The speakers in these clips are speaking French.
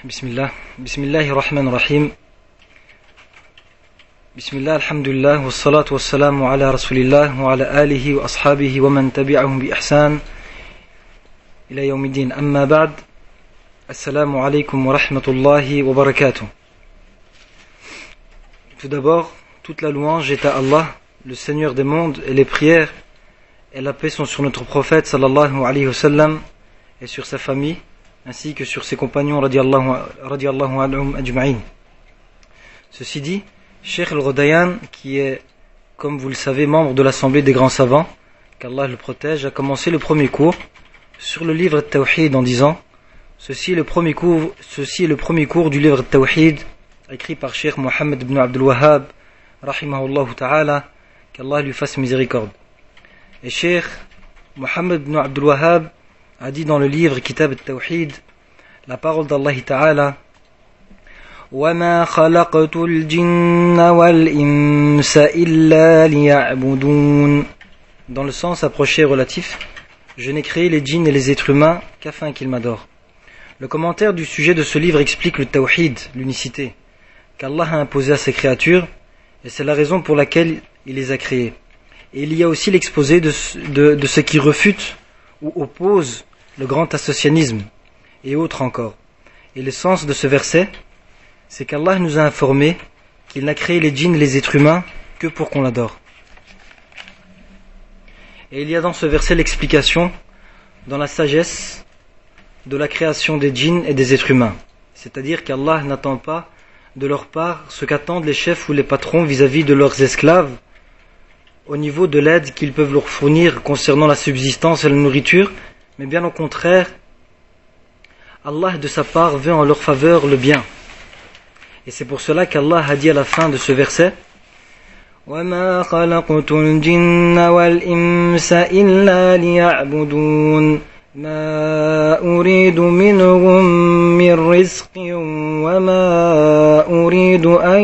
Bismillah. Bismillahirrahmanirrahim. Bismillah, alhamdulillah, wassalatu wassalamu ala rasulillah wa ala alihi wa ashabihi wa man tabi'ahum bi ihsan ila yawmiddin. Amma ba'd. Assalamu alaykum wa rahmatullahi wa barakatuh. Tout d'abord, toute la louange est à Allah, le Seigneur des mondes, et les prières et la paix sont sur notre prophète sallallahu alayhi wa sallam et sur sa famille, ainsi que sur ses compagnons radiyallahu anhum ajma'in. Ceci dit, Cheikh Al-Rodayan, qui est, comme vous le savez, membre de l'Assemblée des grands savants, qu'Allah le protège, a commencé le premier cours sur le livre Tawhid en disant: ceci est le premier cours du livre Tawhid écrit par Cheikh Mohammed ibn Abdul Wahhab rahimahullah ta'ala, qu'Allah lui fasse miséricorde. Et Cheikh Mohammed ibn Abdul Wahhab a dit dans le livre Kitab al-Tawhid la parole d'Allah ta'ala: وَمَا خَلَقْتُ الْجِنَّ وَالْإِنسَ إِلَّا لِيَعْبُدُونَ. Dans le sens approché relatif, je n'ai créé les djinns et les êtres humains qu'afin qu'ils m'adorent. Le commentaire du sujet de ce livre explique le tawhid, l'unicité, qu'Allah a imposé à ses créatures, et c'est la raison pour laquelle il les a créées. Et il y a aussi l'exposé de ce qui refute ou oppose le grand associanisme, et autres encore. Et le sens de ce verset, c'est qu'Allah nous a informé qu'il n'a créé les djinns et les êtres humains que pour qu'on l'adore. Et il y a dans ce verset l'explication dans la sagesse de la création des djinns et des êtres humains. C'est-à-dire qu'Allah n'attend pas de leur part ce qu'attendent les chefs ou les patrons vis-à-vis de leurs esclaves au niveau de l'aide qu'ils peuvent leur fournir concernant la subsistance et la nourriture, mais bien au contraire, Allah de sa part veut en leur faveur le bien. Et c'est pour cela qu'Allah a dit à la fin de ce verset: وَمَا خَلَقْتُ الْجِنَّ وَالْإِنسَ إِلَّا لِيَعْبُدُونَ مَا أُرِيدُ مِنْهُمْ مِنْ رِزْقٍ وَمَا أُرِيدُ أَنْ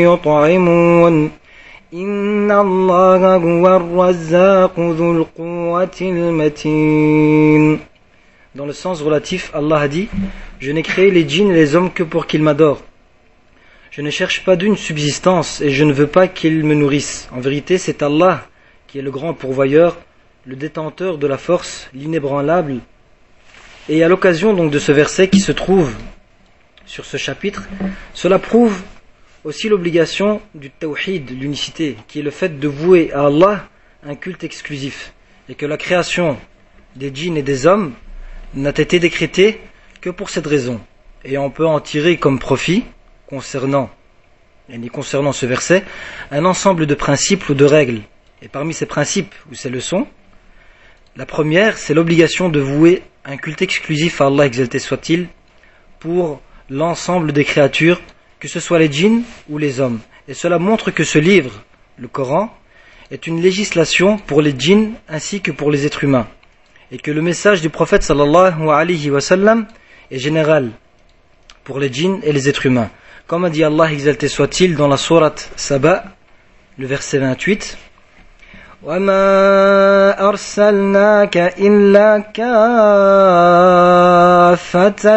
يُطْعِمُونَ إِنَّ اللَّهَ هُوَ الرَّزَّاقُ ذُو الْقُوَّةِ الْمَتِينَ. Dans le sens relatif, Allah a dit: je n'ai créé les djinns et les hommes que pour qu'ils m'adorent. Je ne cherche pas d'une subsistance et je ne veux pas qu'ils me nourrissent. En vérité, c'est Allah qui est le grand pourvoyeur, le détenteur de la force, l'inébranlable. Et à l'occasion donc de ce verset qui se trouve sur ce chapitre, cela prouve aussi l'obligation du tawhid, l'unicité, qui est le fait de vouer à Allah un culte exclusif, et que la création des djinns et des hommes n'a été décrétée que pour cette raison. Et on peut en tirer comme profit concernant ce verset un ensemble de principes ou de règles. Et parmi ces principes ou ces leçons, la première, c'est l'obligation de vouer un culte exclusif à Allah, exalté soit-il, pour l'ensemble des créatures, que ce soit les djinns ou les hommes. Et cela montre que ce livre, le Coran, est une législation pour les djinns ainsi que pour les êtres humains. Et que le message du prophète sallallahu alayhi wa sallam est général pour les djinns et les êtres humains. Comme a dit Allah, exalté soit-il, dans la sourate Saba, le verset 28: وَمَا أَرْسَلْنَاكَ إِلَّا كَافَّةً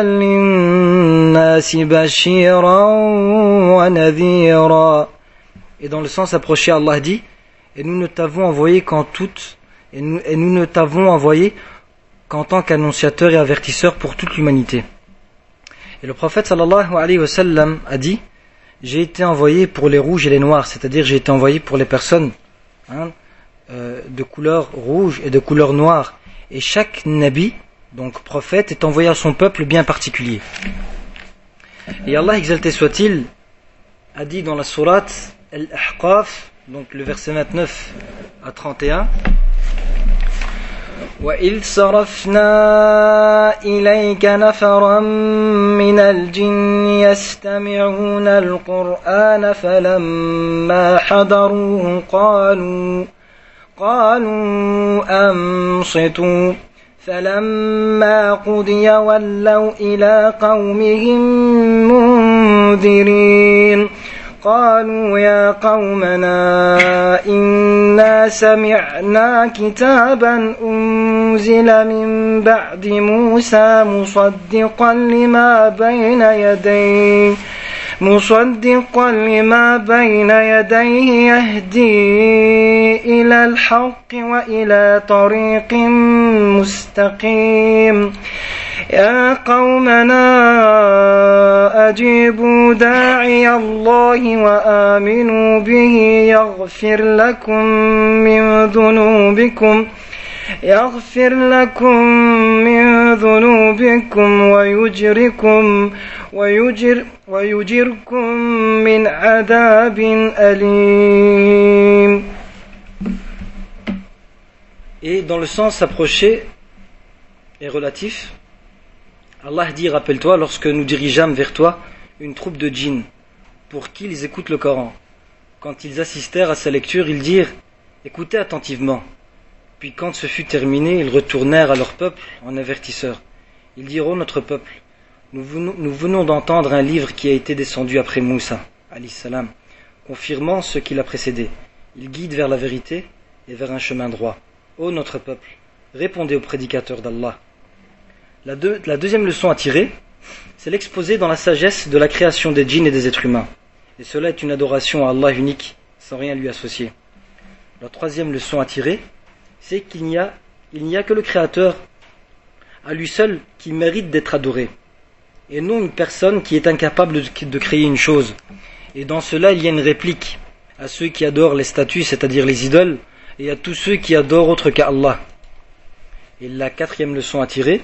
لِلنَّاسِ بَشِيرًا وَنَذِيرًا. Et dans le sens approché, Allah dit: et nous ne t'avons envoyé qu'en tant qu'annonciateur et avertisseur pour toute l'humanité. Et le prophète sallallahu alayhi wa sallam a dit: j'ai été envoyé pour les rouges et les noirs, c'est-à-dire j'ai été envoyé pour les personnes de couleur rouge et de couleur noire. Et chaque nabi, donc prophète, est envoyé à son peuple bien particulier. Et Allah, exalté soit-il, a dit dans la sourate Al-Ahqaf, donc le verset 29 à 31: وَإِذْ صَرَفْنَا إِلَيْكَ نَفَرًا مِنَ الْجِنِّ يَسْتَمِعُونَ الْقُرْآنَ فَلَمَّا حَضَرُوهُ قَالُوا أَنصِتُوا فَلَمَّا قُضِيَ وَلَّوْا إِلَى قَوْمِهِمْ مُنذِرِينَ قالوا يا قومنا إنا سمعنا كتابا أنزل من من بعد موسى مصدقا لما بين يديه يهدي إلى الحق وإلى طريق مستقيم يا قومنا أجيبوا داعي الله وآمنوا به يغفر لكم من ذنوبكم ويجركم من عذاب أليم. Et dans le sens approché et relatif, Allah dit, rappelle-toi, lorsque nous dirigeâmes vers toi une troupe de djinns, pour qu'ils écoutent le Coran. Quand ils assistèrent à sa lecture, ils dirent, écoutez attentivement. Puis quand ce fut terminé, ils retournèrent à leur peuple en avertisseurs. Ils dirent, ô notre peuple, nous venons d'entendre un livre qui a été descendu après Moussa, alayhi salam, confirmant ce qui l'a précédé. Il guide vers la vérité et vers un chemin droit. Ô notre peuple, répondez au prédicateur d'Allah. La deuxième leçon à tirer, c'est l'exposé dans la sagesse de la création des djinns et des êtres humains. Et cela est une adoration à Allah unique, sans rien lui associer. La troisième leçon à tirer, c'est qu'il n'y a que le Créateur, à lui seul, qui mérite d'être adoré. Et non une personne qui est incapable de créer une chose. Et dans cela, il y a une réplique à ceux qui adorent les statues, c'est-à-dire les idoles, et à tous ceux qui adorent autre qu'Allah. Et la quatrième leçon à tirer,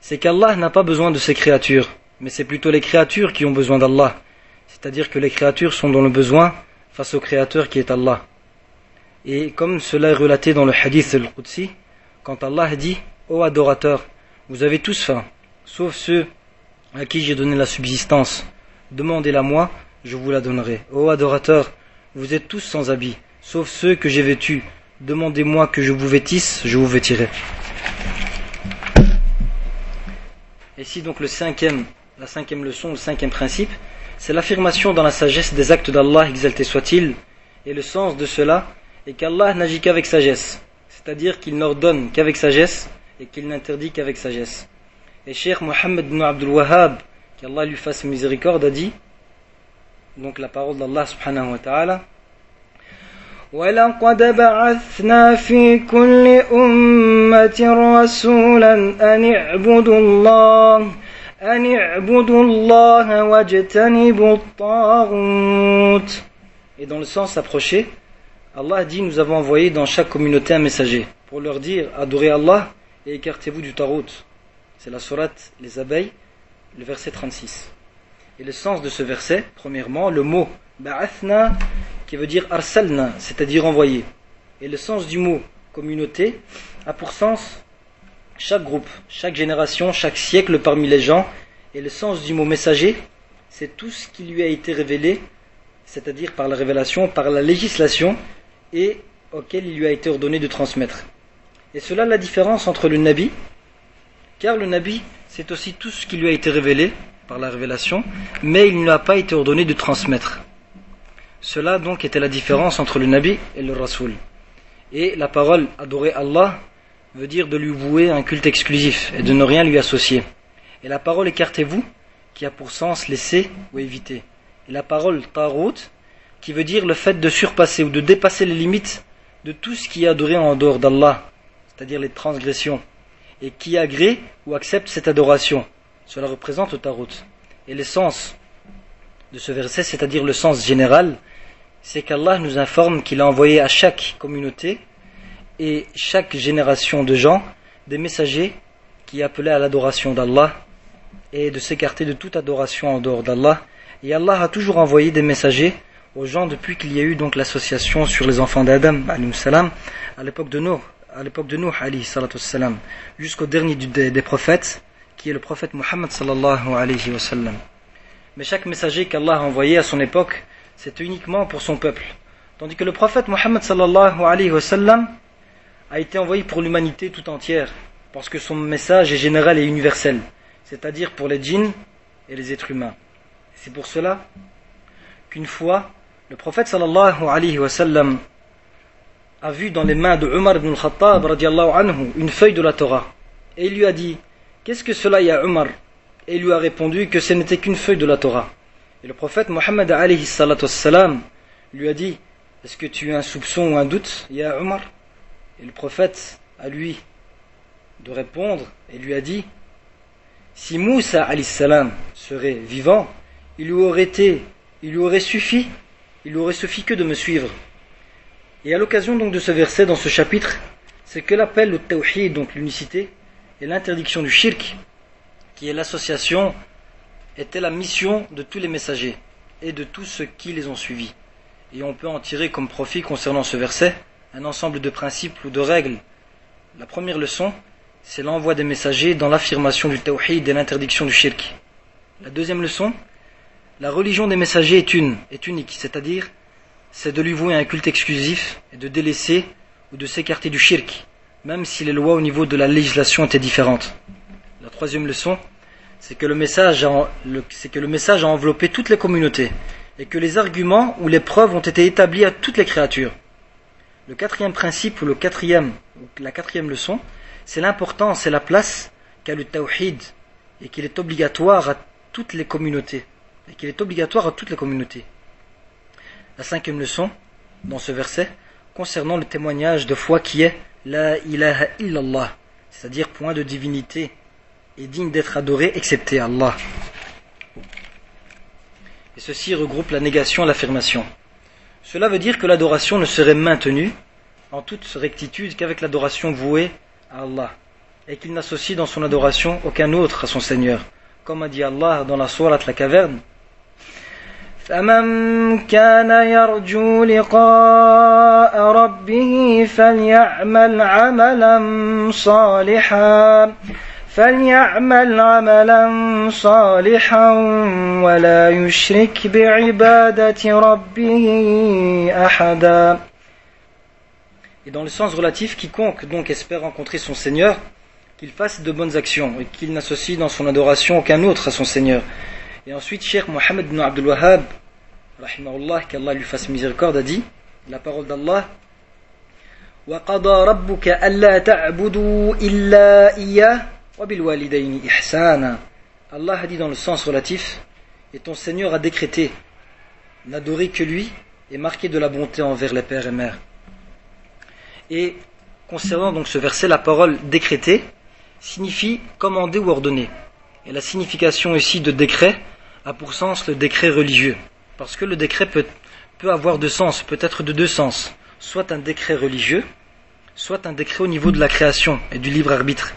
c'est qu'Allah n'a pas besoin de ses créatures, mais c'est plutôt les créatures qui ont besoin d'Allah. C'est-à-dire que les créatures sont dans le besoin face au Créateur qui est Allah. Et comme cela est relaté dans le hadith al-Qudsi, quand Allah dit « Ô adorateurs, vous avez tous faim, sauf ceux à qui j'ai donné la subsistance. Demandez-la moi, je vous la donnerai. Ô adorateurs, vous êtes tous sans habit, sauf ceux que j'ai vêtus. Demandez-moi que je vous vêtisse, je vous vêtirai. » Ici donc la cinquième leçon, le cinquième principe, c'est l'affirmation dans la sagesse des actes d'Allah, exalté soit-il, et le sens de cela est qu'Allah n'agit qu'avec sagesse, c'est-à-dire qu'il n'ordonne qu'avec sagesse et qu'il n'interdit qu'avec sagesse. Et Cheikh Mohammed ibn Abdul Wahhab, qu'Allah lui fasse miséricorde, a dit, donc la parole d'Allah subhanahu wa ta'ala, وَلَقَدْ بَعَثْنَا فِي كُلِّ أُمَّةٍ رَسُولًا أَنِ اعْبُدُوا اللَّهَ وَاجْتَنِبُوا الطَّاغُوتَ. Et dans le sens approché, Allah dit, nous avons envoyé dans chaque communauté un messager pour leur dire, adorez Allah et écartez-vous du tarout. C'est la sourate Les Abeilles, le verset 36. Et le sens de ce verset, premièrement, le mot ba'athna, qui veut dire arsalna, c'est-à-dire envoyer. Et le sens du mot communauté a pour sens chaque groupe, chaque génération, chaque siècle parmi les gens. Et le sens du mot messager, c'est tout ce qui lui a été révélé, c'est-à-dire par la révélation, par la législation, et auquel il lui a été ordonné de transmettre. Et cela la différence entre le nabi, car le nabi, c'est aussi tout ce qui lui a été révélé par la révélation, mais il ne lui a pas été ordonné de transmettre. Cela donc était la différence entre le nabi et le rasoul. Et la parole adorer Allah veut dire de lui vouer un culte exclusif et de ne rien lui associer. Et la parole écartez-vous, qui a pour sens laisser ou éviter. Et la parole tarout, qui veut dire le fait de surpasser ou de dépasser les limites de tout ce qui est adoré en dehors d'Allah, c'est-à-dire les transgressions, et qui agrée ou accepte cette adoration. Cela représente le tarout. Et l'essence de ce verset, c'est-à-dire le sens général, c'est qu'Allah nous informe qu'il a envoyé à chaque communauté et chaque génération de gens des messagers qui appelaient à l'adoration d'Allah et de s'écarter de toute adoration en dehors d'Allah. Et Allah a toujours envoyé des messagers aux gens depuis qu'il y a eu donc l'association sur les enfants d'Adam, alayhi salam, à l'époque de Nuh, alayhi salatu salam, jusqu'au dernier des prophètes, qui est le prophète Muhammad sallallahu alayhi wa sallam. Mais chaque messager qu'Allah a envoyé à son époque, c'était uniquement pour son peuple. Tandis que le prophète Muhammad sallallahu alayhi wa sallam a été envoyé pour l'humanité tout entière, parce que son message est général et universel, c'est-à-dire pour les djinns et les êtres humains. C'est pour cela qu'une fois, le prophète sallallahu alayhi wa sallam a vu dans les mains de Umar ibn al-Khattab radiallahu anhu une feuille de la Torah. Et il lui a dit, qu'est-ce que cela, ya Omar? Et il lui a répondu que ce n'était qu'une feuille de la Torah. Et le prophète Mohammed alayhi salatu wassalam lui a dit, est-ce que tu as un soupçon ou un doute, ya Omar? Et le prophète a lui de répondre et lui a dit, si Moussa alayhi salam serait vivant, il lui aurait suffi que de me suivre. Et à l'occasion donc de ce verset dans ce chapitre, c'est que l'appel au tawhid, donc l'unicité, et l'interdiction du shirk, qui est l'association, était la mission de tous les messagers et de tous ceux qui les ont suivis. Et on peut en tirer comme profit concernant ce verset un ensemble de principes ou de règles. La première leçon, c'est l'envoi des messagers dans l'affirmation du tawhid et l'interdiction du shirk. La deuxième leçon, la religion des messagers est unique, c'est-à-dire c'est de lui vouer un culte exclusif et de délaisser ou de s'écarter du shirk, même si les lois au niveau de la législation étaient différentes. La troisième leçon, c'est que le message a enveloppé toutes les communautés et que les arguments ou les preuves ont été établis à toutes les créatures. Le quatrième principe ou la quatrième leçon, c'est l'importance et la place qu'a le tawhid et qu'il est obligatoire à toutes les communautés. La cinquième leçon, dans ce verset, concernant le témoignage de foi qui est La ilaha illallah, c'est-à-dire point de divinité est digne d'être adoré excepté Allah. Et ceci regroupe la négation et l'affirmation. Cela veut dire que l'adoration ne serait maintenue en toute rectitude qu'avec l'adoration vouée à Allah, et qu'il n'associe dans son adoration aucun autre à son Seigneur, comme a dit Allah dans la sourate la caverne. فمن كان يرجو لقاء ربه فليعمل عملا صالحا ولا يشرك بعبادة ربه أحدا. Et dans le sens relatif, quiconque donc espère rencontrer son Seigneur, qu'il fasse de bonnes actions et qu'il n'associe dans son adoration aucun autre à son Seigneur. Et ensuite, Cheikh Mohammed ibn Abdul Wahhab, rahimahullah, qu'Allah lui fasse miséricorde, a dit la parole d'Allah, وَقَضَى رَبُّكَ أَلَّا تَعْبُدُوا إِلَّا إِيَّاهُ وَبِالْوَالِدَيْنِ إِحْسَانًا. Allah a dit dans le sens relatif, et ton Seigneur a décrété n'adorer que lui et marquer de la bonté envers les pères et mères. Et concernant donc ce verset, la parole décréter signifie commander ou ordonner. Et la signification ici de décret a pour sens le décret religieux. Parce que le décret peut avoir deux sens, peut être de deux sens. Soit un décret religieux, soit un décret au niveau de la création et du libre arbitre.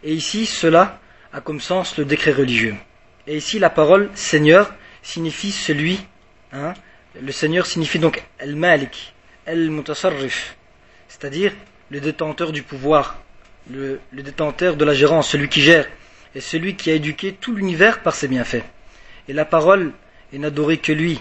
Et ici, cela a comme sens le décret religieux. Et ici, la parole Seigneur signifie celui, le Seigneur signifie donc Al-Malik, Al-Mutasarrif, c'est-à-dire le détenteur du pouvoir, le détenteur de la gérance, celui qui gère, et celui qui a éduqué tout l'univers par ses bienfaits. Et la parole est n'adorer que lui